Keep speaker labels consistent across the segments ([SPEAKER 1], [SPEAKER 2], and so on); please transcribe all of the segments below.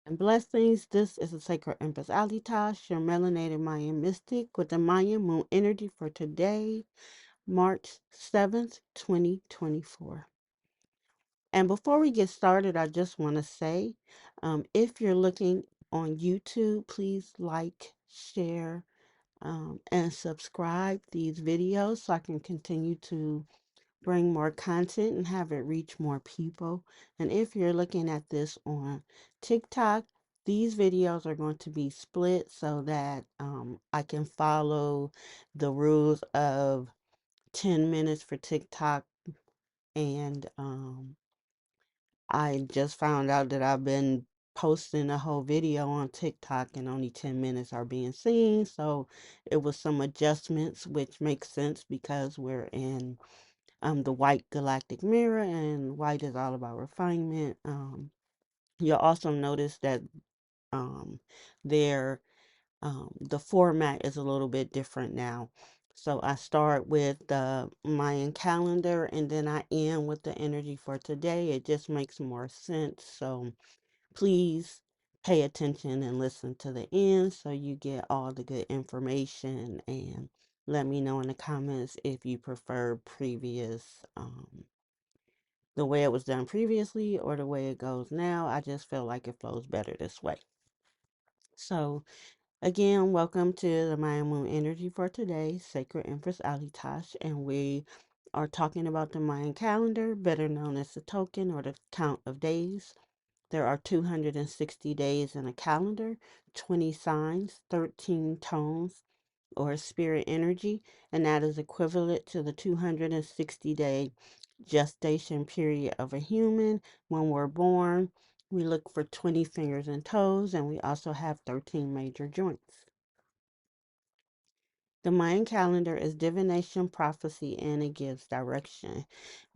[SPEAKER 1] And blessings. This is a Sacred Empress Alitash, your melanated Mayan mystic with the Mayan Moon Energy for today, March 7th, 2024. And before we get started, I just want to say if you're looking on YouTube, please like, share, and subscribe these videos so I can continue to bring more content and have it reach more people. And if you're looking at this on TikTok, these videos are going to be split so that I can follow the rules of 10 minutes for TikTok. And I just found out that I've been posting a whole video on TikTok and only 10 minutes are being seen. So it was some adjustments, which makes sense because we're in the white galactic mirror, and white is all about refinement. You'll also notice that um, their the format is a little bit different now. So I start with the Mayan calendar and then I end with the energy for today. It just makes more sense. So please pay attention and listen to the end so you get all the good information, and let me know in the comments if you prefer the way it was done previously or the way it goes now. I just feel like it flows better this way. So again, welcome to the Mayan Moon Energy for today, Sacred Empress Alitash, and we are talking about the Mayan calendar, better known as the token or the count of days. There are 260 days in a calendar, 20 signs, 13 tones, or spirit energy, and that is equivalent to the 260-day gestation period of a human. When we're born, we look for 20 fingers and toes, and we also have 13 major joints. The Mayan calendar is divination, prophecy, and it gives direction.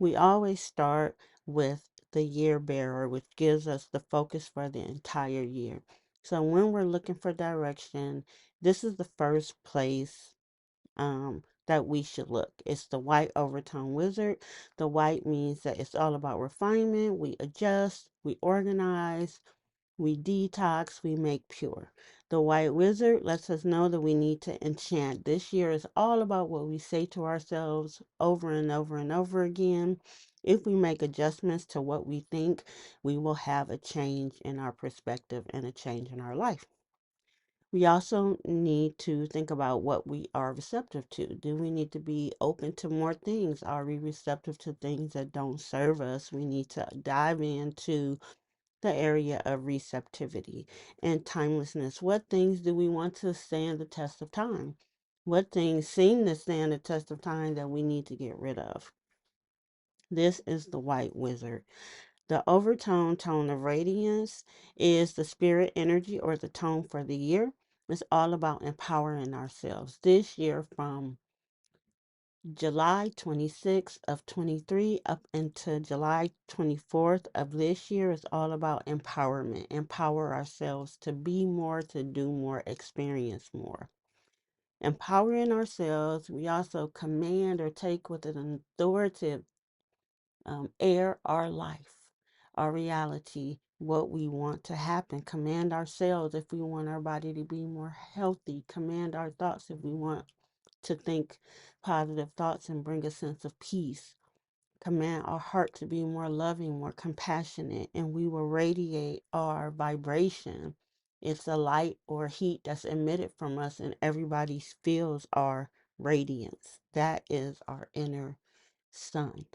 [SPEAKER 1] We always start with the year bearer, which gives us the focus for the entire year. So when we're looking for direction, this is the first place that we should look. It's the white overtone wizard. The white means that it's all about refinement. We adjust, we organize, we detox, we make pure. The white wizard lets us know that we need to enchant. This year is all about what we say to ourselves over and over and over again. If we make adjustments to what we think, we will have a change in our perspective and a change in our life. We also need to think about what we are receptive to. Do we need to be open to more things? Are we receptive to things that don't serve us? We need to dive into the area of receptivity and timelessness. What things do we want to stand the test of time? What things seem to stand the test of time that we need to get rid of? This is the white wizard. The overtone tone of radiance is the spirit energy or the tone for the year. It's all about empowering ourselves. This year, from July 26th of 23 up into July 24th of this year, is all about empowerment. Empower ourselves to be more, to do more, experience more. Empowering ourselves, we also command or take with an authoritative air our life, our reality, what we want to happen. Command ourselves if we want our body to be more healthy. Command our thoughts if we want to think positive thoughts and bring a sense of peace. Command our heart to be more loving, more compassionate, and we will radiate our vibration. It's a light or heat that's emitted from us, and everybody feels our radiance. That is our inner sun.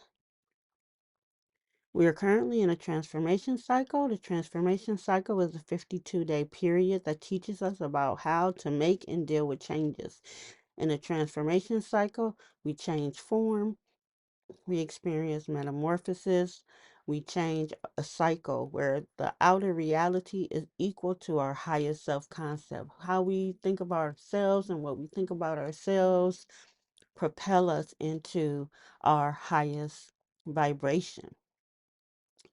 [SPEAKER 1] We are currently in a transformation cycle. The transformation cycle is a 52-day period that teaches us about how to make and deal with changes. In a transformation cycle, we change form, we experience metamorphosis, we change a cycle where the outer reality is equal to our highest self concept. How we think about ourselves and what we think about ourselves propel us into our highest vibration.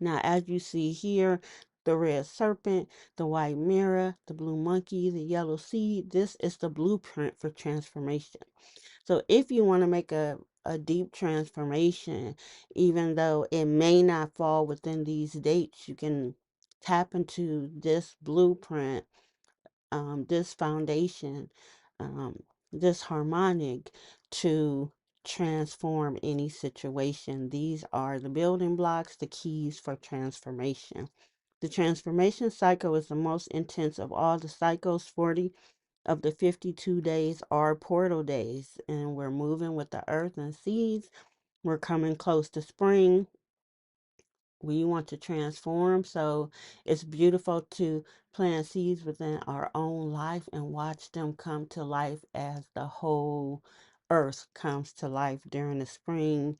[SPEAKER 1] Now, as you see here, the red serpent, the white mirror, the blue monkey, the yellow seed, this is the blueprint for transformation. So if you want to make a deep transformation, even though it may not fall within these dates, you can tap into this blueprint, this foundation, um, this harmonic to transform any situation. These are the building blocks, the keys for transformation. The transformation cycle is the most intense of all the cycles. 40 of the 52 days are portal days, and we're moving with the earth and seeds. We're coming close to spring. We want to transform. So it's beautiful to plant seeds within our own life and watch them come to life as the whole earth comes to life during the spring.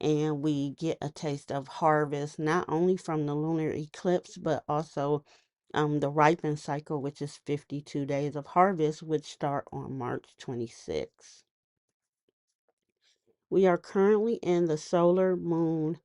[SPEAKER 1] And we get a taste of harvest, not only from the lunar eclipse, but also the ripen cycle, which is 52 days of harvest, which start on March 26th. We are currently in the solar moon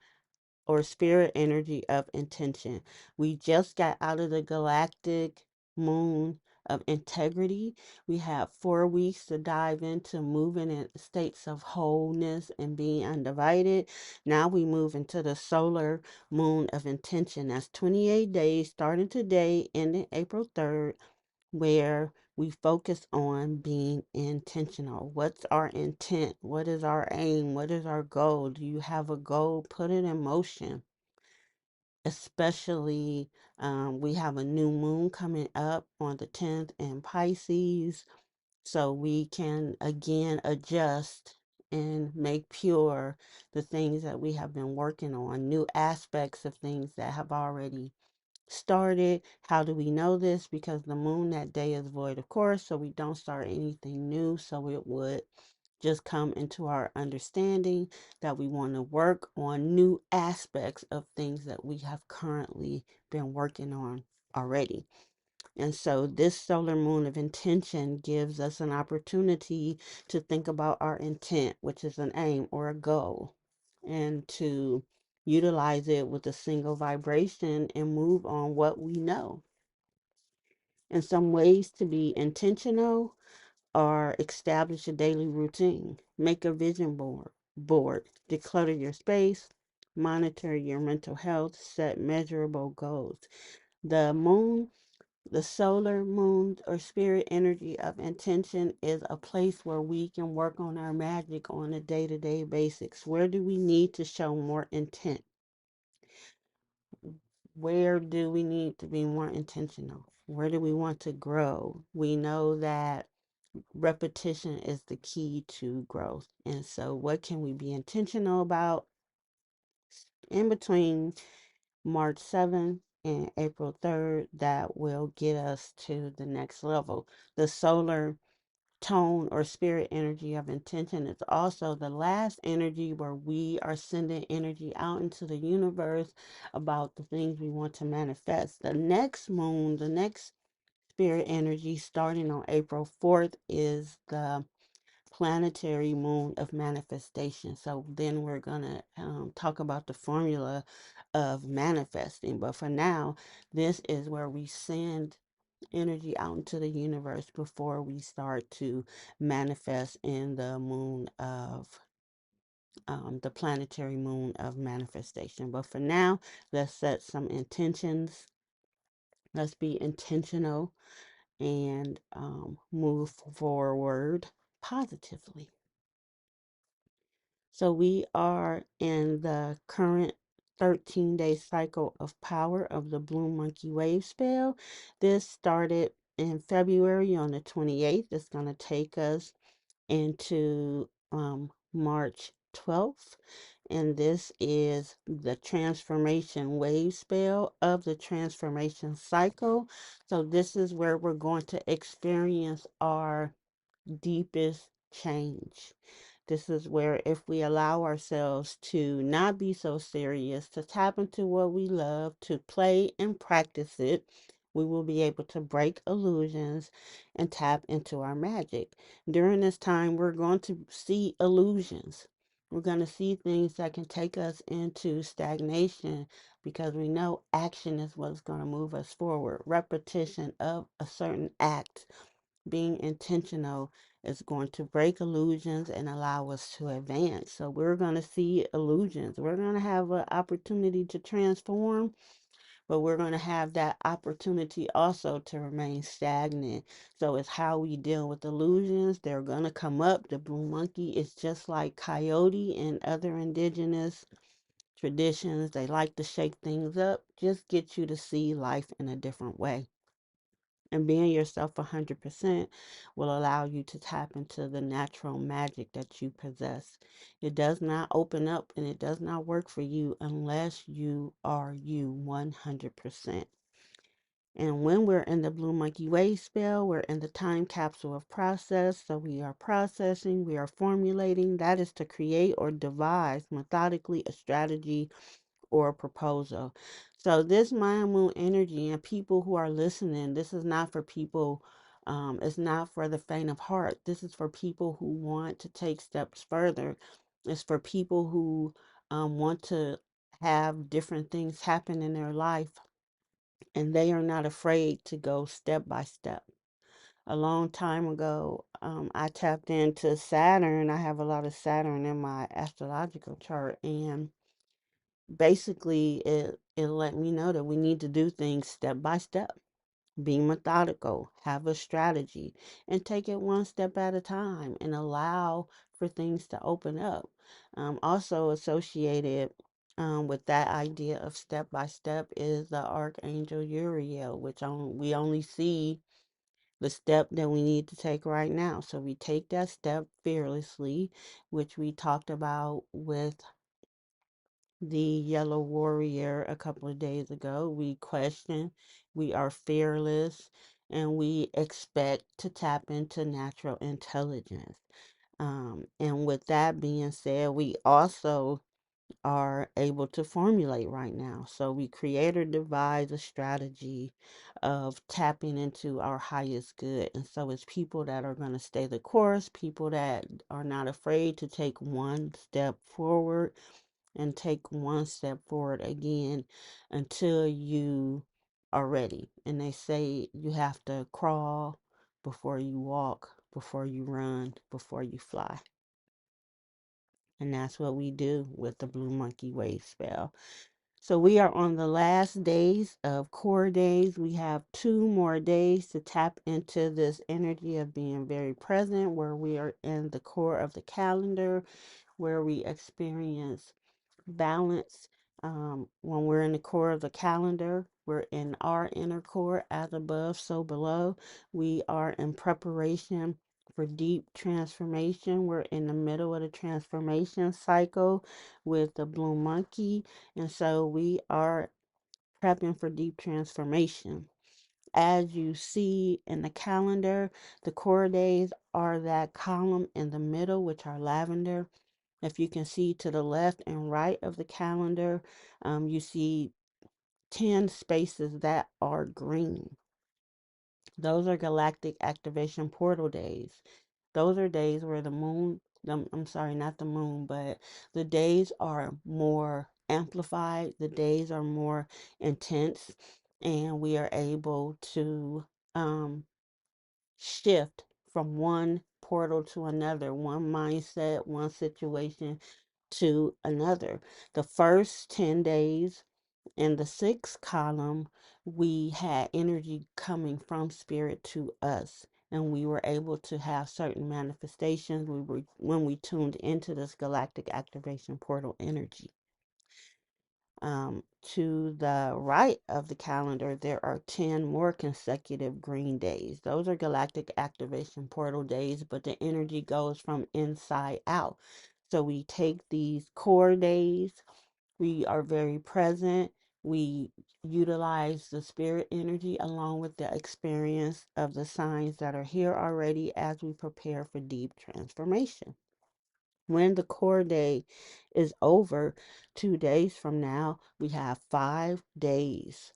[SPEAKER 1] or spirit energy of intention. We just got out of the galactic moon of integrity. We have 4 weeks to dive into moving in states of wholeness and being undivided. Now we move into the solar moon of intention. That's 28 days starting today, ending April 3rd, where we focus on being intentional. What's our intent? What is our aim? What is our goal? Do you have a goal? Put it in motion. Especially, we have a new moon coming up on the 10th in Pisces, so we can again adjust and make pure the things that we have been working on, new aspects of things that have already started. How do we know this? Because the moon that day is void, of course, so we don't start anything new. So it would just come into our understanding that we want to work on new aspects of things that we have currently been working on already. And so this solar moon of intention gives us an opportunity to think about our intent, which is an aim or a goal, and to utilize it with a single vibration and move on what we know. And some ways to be intentional are establish a daily routine, make a vision board, declutter your space, monitor your mental health, set measurable goals. The moon, the solar moon or spirit energy of intention is a place where we can work on our magic on a day-to-day basis. Where do we need to show more intent? Where do we need to be more intentional? Where do we want to grow? We know that repetition is the key to growth. And so, what can we be intentional about in between March 7th and April 3rd that will get us to the next level? The solar tone or spirit energy of intention is also the last energy where we are sending energy out into the universe about the things we want to manifest. The next moon, the next spirit energy starting on April 4th is the planetary moon of manifestation. So then we're going to talk about the formula of manifesting. But for now, this is where we send energy out into the universe before we start to manifest in the moon of the planetary moon of manifestation. But for now, let's set some intentions. Let's be intentional and move forward positively. So we are in the current 13-day cycle of power of the Blue Monkey Wave spell. This started in February on the 28th. It's going to take us into March 12th. And this is the transformation wave spell of the transformation cycle. So this is where we're going to experience our deepest change. This is where, if we allow ourselves to not be so serious, to tap into what we love, to play and practice it, we will be able to break illusions and tap into our magic. During this time, we're going to see illusions. We're going to see things that can take us into stagnation because we know action is what's going to move us forward. Repetition of a certain act, being intentional, is going to break illusions and allow us to advance. So we're going to see illusions. We're going to have an opportunity to transform. but we're going to have that opportunity also to remain stagnant. So it's how we deal with illusions. They're going to come up. The blue monkey is just like coyote and other indigenous traditions. They like to shake things up, just get you to see life in a different way. And being yourself 100% will allow you to tap into the natural magic that you possess. It does not open up and it does not work for you unless you are you 100%. And when we're in the Blue Monkey Wave spell, we're in the time capsule of process. So we are processing, we are formulating. That is to create or devise methodically a strategy or a proposal. So this Mayan Moon energy and people who are listening, this is not for people, it's not for the faint of heart. This is for people who want to take steps further. It's for people who want to have different things happen in their life and they are not afraid to go step by step. A long time ago, I tapped into Saturn. I have a lot of Saturn in my astrological chart, and basically it let me know that we need to do things step by step, be methodical, have a strategy, and take it one step at a time and allow for things to open up. Also associated with that idea of step by step is the Archangel Uriel, which we only see the step that we need to take right now. So we take that step fearlessly, which we talked about with the Yellow Warrior a couple of days ago. We question, we are fearless, and we expect to tap into natural intelligence. And with that being said, we also are able to formulate right now. So we create or devise a strategy of tapping into our highest good. And so it's people that are going to stay the course, people that are not afraid to take one step forward and take one step forward again until you are ready. And they say you have to crawl before you walk, before you run, before you fly. And that's what we do with the Blue Monkey Wave spell. So we are on the last days of core days. We have 2 more days to tap into this energy of being very present, where we are in the core of the calendar, where we experience balance. When we're in the core of the calendar, we're in our inner core, as above, so below. We are in preparation for deep transformation. We're in the middle of the transformation cycle with the blue monkey. And so we are prepping for deep transformation. As you see in the calendar, the core days are that column in the middle, which are lavender. If you can see to the left and right of the calendar, you see 10 spaces that are green. Those are galactic activation portal days. Those are days where the moon, I'm sorry, not the moon, but the days are more amplified, the days are more intense, and we are able to um, shift from one portal to another, one mindset, one situation to another. The first 10 days in the sixth column, we had energy coming from spirit to us. And we were able to have certain manifestations when we tuned into this galactic activation portal energy. To the right of the calendar, there are 10 more consecutive green days. Those are galactic activation portal days, but the energy goes from inside out. So we take these core days, we are very present, we utilize the spirit energy along with the experience of the signs that are here already as we prepare for deep transformation. When the core day is over, 2 days from now, we have 5 days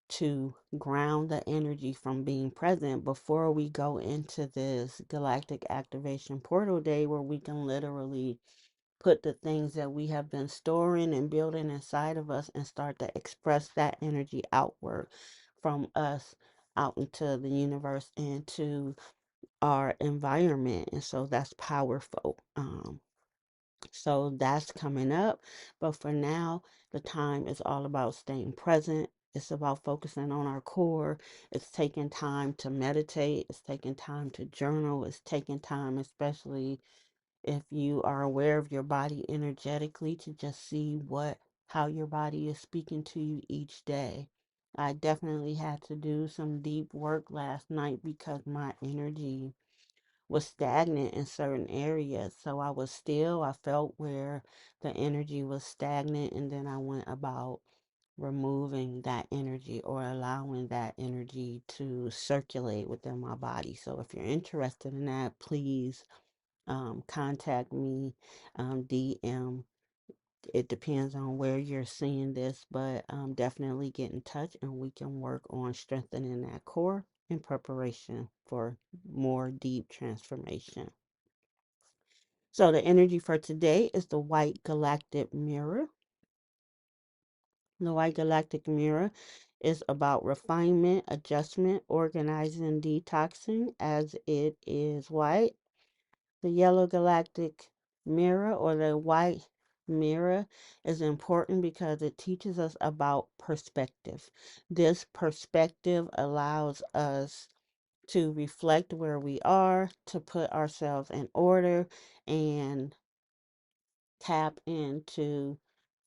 [SPEAKER 1] to ground the energy from being present before we go into this galactic activation portal day, where we can literally put the things that we have been storing and building inside of us and start to express that energy outward from us out into the universe and to our environment. And so that's powerful. So that's coming up. But for now, the time is all about staying present, It's about focusing on our core. It's taking time to meditate. It's taking time to journal. It's taking time, especially if you are aware of your body energetically, to just see how your body is speaking to you each day. I definitely had to do some deep work last night because my energy was stagnant in certain areas. So I was still, I felt where the energy was stagnant, and then I went about removing that energy or allowing that energy to circulate within my body. So if you're interested in that, please contact me, DM. It depends on where you're seeing this, but definitely get in touch and we can work on strengthening that core in preparation for more deep transformation. So, the energy for today is the white galactic mirror. The white galactic mirror is about refinement, adjustment, organizing, detoxing, as it is white. The yellow galactic mirror or the white mirror is important because it teaches us about perspective. This perspective allows us to reflect where we are, to put ourselves in order, and tap into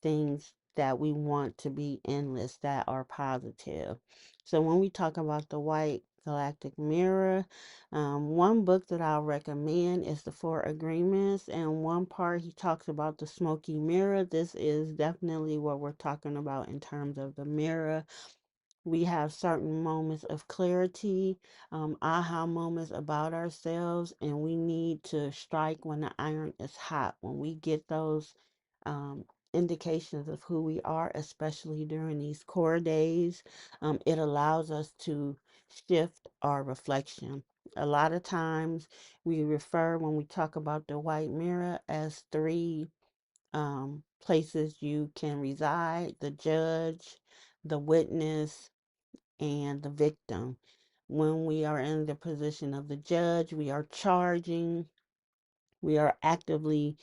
[SPEAKER 1] things that we want to be endless that are positive. So when we talk about the white galactic mirror, one book that I'll recommend is The Four Agreements, and one part he talks about the smoky mirror. This is definitely what we're talking about in terms of the mirror. We have certain moments of clarity, aha moments about ourselves, and we need to strike when the iron is hot. When we get those um, indications of who we are, especially during these core days, it allows us to shift our reflection. A lot of times we refer, when we talk about the white mirror, as three places you can reside: the judge, the witness, and the victim. When we are in the position of the judge, we are charging, we are actively,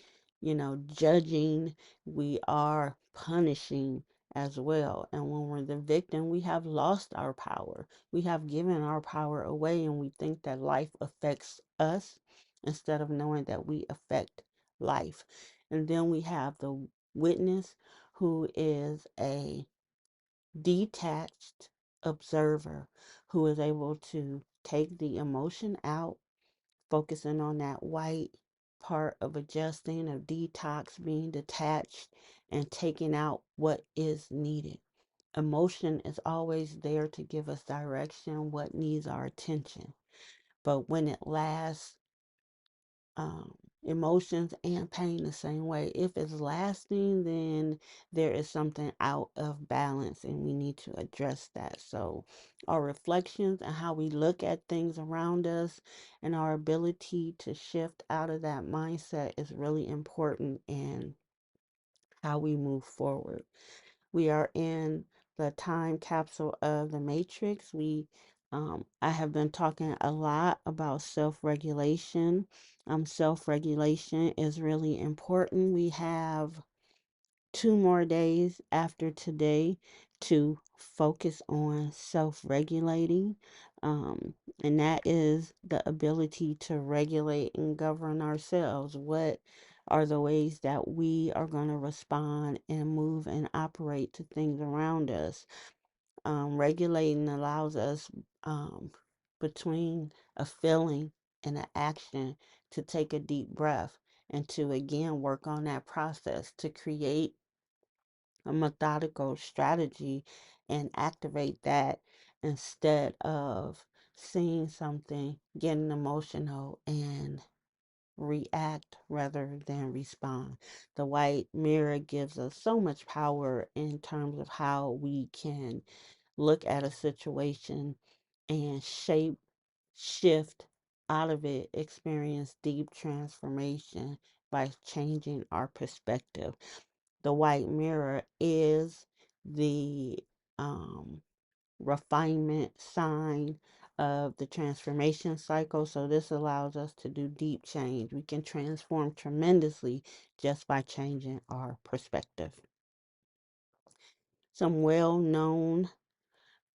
[SPEAKER 1] judging, we are punishing as well. And when we're the victim, we have lost our power. We have given our power away, and we think that life affects us instead of knowing that we affect life. And then we have the witness, who is a detached observer who is able to take the emotion out, focusing on that white part of adjusting, of detox, being detached, and taking out what is needed. Emotion is always there to give us direction, what needs our attention. But when it lasts, um, emotions and pain the same way. If it's lasting, then there is something out of balance and we need to address that. So, our reflections and how we look at things around us and our ability to shift out of that mindset is really important in how we move forward. We are in the time capsule of the Matrix. I have been talking a lot about self-regulation. Self-regulation is really important. We have 2 more days after today to focus on self-regulating. Um, and that is the ability to regulate and govern ourselves. What are the ways that we are going to respond and move and operate to things around us? Regulating allows us, between a feeling and an action, to take a deep breath and to again work on that process to create a methodical strategy and activate that instead of seeing something, getting emotional, and react rather than respond. The white mirror gives us so much power in terms of how we can look at a situation and shape, shift out of it, experience deep transformation by changing our perspective. The white mirror is the um, refinement sign of the transformation cycle. So this allows us to do deep change. We can transform tremendously just by changing our perspective. Some well known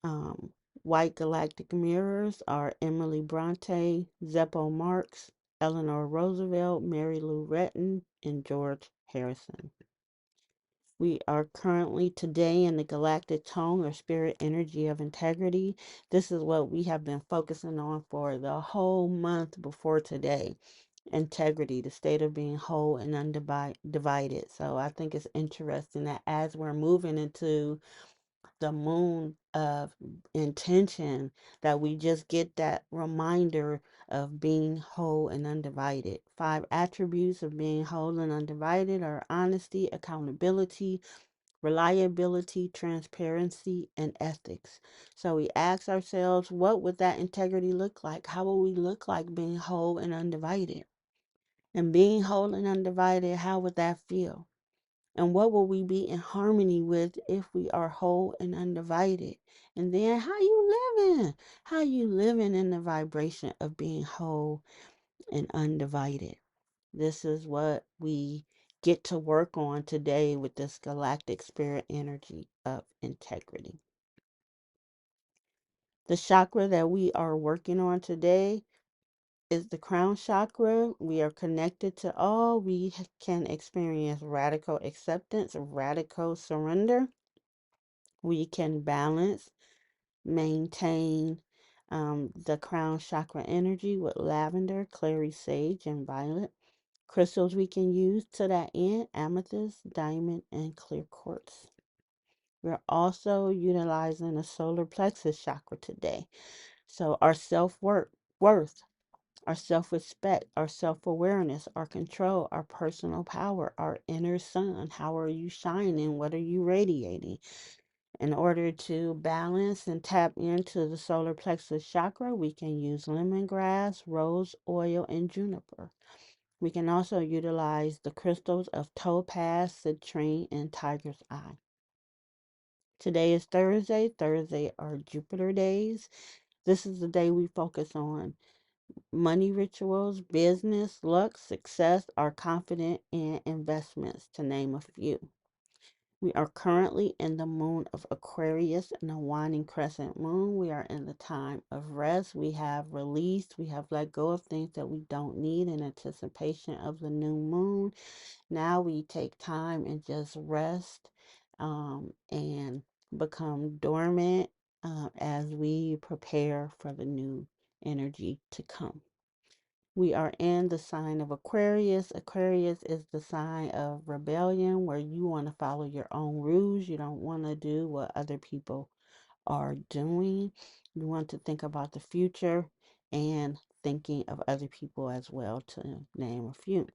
[SPEAKER 1] Um, White galactic mirrors are Emily Bronte, Zeppo Marx, Eleanor Roosevelt, Mary Lou Retton, and George Harrison. We are currently today in the galactic tone or spirit energy of integrity. This is what we have been focusing on for the whole month before today. Integrity, the state of being whole and undivided. So I think it's interesting that as we're moving into the moon of intention, that we just get that reminder of being whole and undivided. Five attributes of being whole and undivided are honesty, accountability, reliability, transparency, and ethics. So we ask ourselves, what would that integrity look like? How will we look like being whole and undivided? And being whole and undivided, how would that feel? And what will we be in harmony with if we are whole and undivided? And then how you living? How you living in the vibration of being whole and undivided? This is what we get to work on today with this galactic spirit energy of integrity. The chakra that we are working on today is the crown chakra. We are connected to all. We can experience radical acceptance, radical surrender. We can balance, maintain the crown chakra energy with lavender, clary sage, and violet. Crystals we can use to that end: amethyst, diamond, and clear quartz. We're also utilizing the solar plexus chakra today. So our worth, our self-respect, our self-awareness, our control, our personal power, our inner sun. How are you shining? What are you radiating? In order to balance and tap into the solar plexus chakra, we can use lemongrass, rose oil, and juniper. We can also utilize the crystals of topaz, citrine, and tiger's eye. Today is Thursday. Thursday are Jupiter days. This is the day we focus on money rituals, business, luck, success, our confidence, and investments, to name a few. We are currently in the moon of Aquarius and a waning crescent moon. We are in the time of rest. We have released, we have let go of things that we don't need in anticipation of the new moon. Now we take time and just rest and become dormant as we prepare for the new energy to come. We are in the sign of Aquarius. Aquarius is the sign of rebellion, where you want to follow your own rules. You don't want to do what other people are doing. You want to think about the future and thinking of other people as well, to name a few.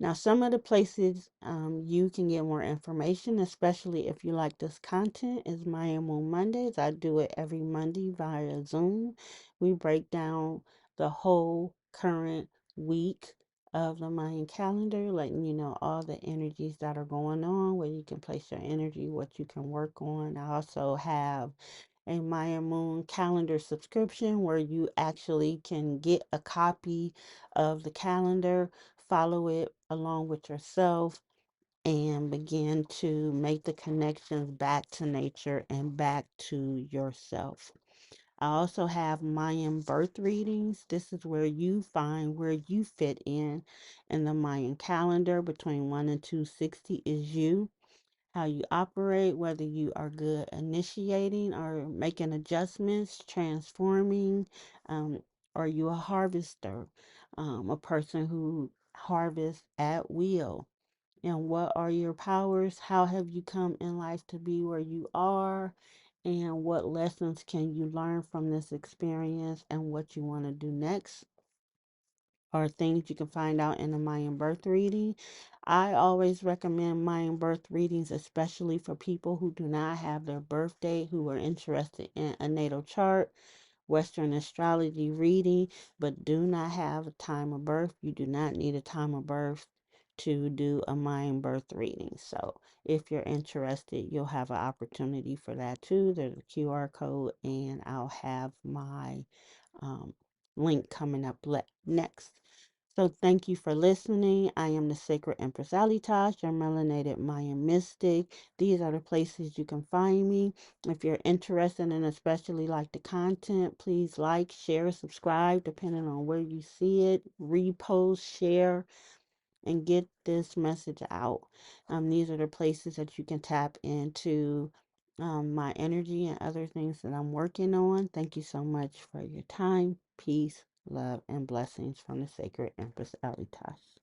[SPEAKER 1] Now, some of the places you can get more information, especially if you like this content, is Mayan Moon Mondays. I do it every Monday via Zoom. We break down the whole current week of the Mayan calendar, letting you know all the energies that are going on, where you can place your energy, what you can work on. I also have a Maya Moon calendar subscription where you actually can get a copy of the calendar, follow it along with yourself, and begin to make the connections back to nature and back to yourself. I also have Mayan birth readings. This is where you find where you fit in the Mayan calendar. Between 1 and 260 is you, how you operate, whether you are good initiating or making adjustments, transforming. Um, are you a harvester, a person who harvests at will? And what are your powers? How have you come in life to be where you are? And what lessons can you learn from this experience, and what you want to do next? Or things you can find out in a Mayan birth reading. I always recommend Mayan birth readings, especially for people who do not have their birthday, who are interested in a natal chart, Western astrology reading, but do not have a time of birth. You do not need a time of birth to do a Mayan birth reading. So if you're interested, you'll have an opportunity for that too. There's a QR code, and I'll have my um, link coming up next. So thank you for listening. I am the Sacred Empress Alitash, your melanated Mayan mystic. These are the places you can find me. If you're interested and especially like the content, please like, share, subscribe, depending on where you see it. Repost, share, and get this message out. These are the places that you can tap into my energy and other things that I'm working on. Thank you so much for your time. Peace, love, and blessings from the Sacred Empress Elitash.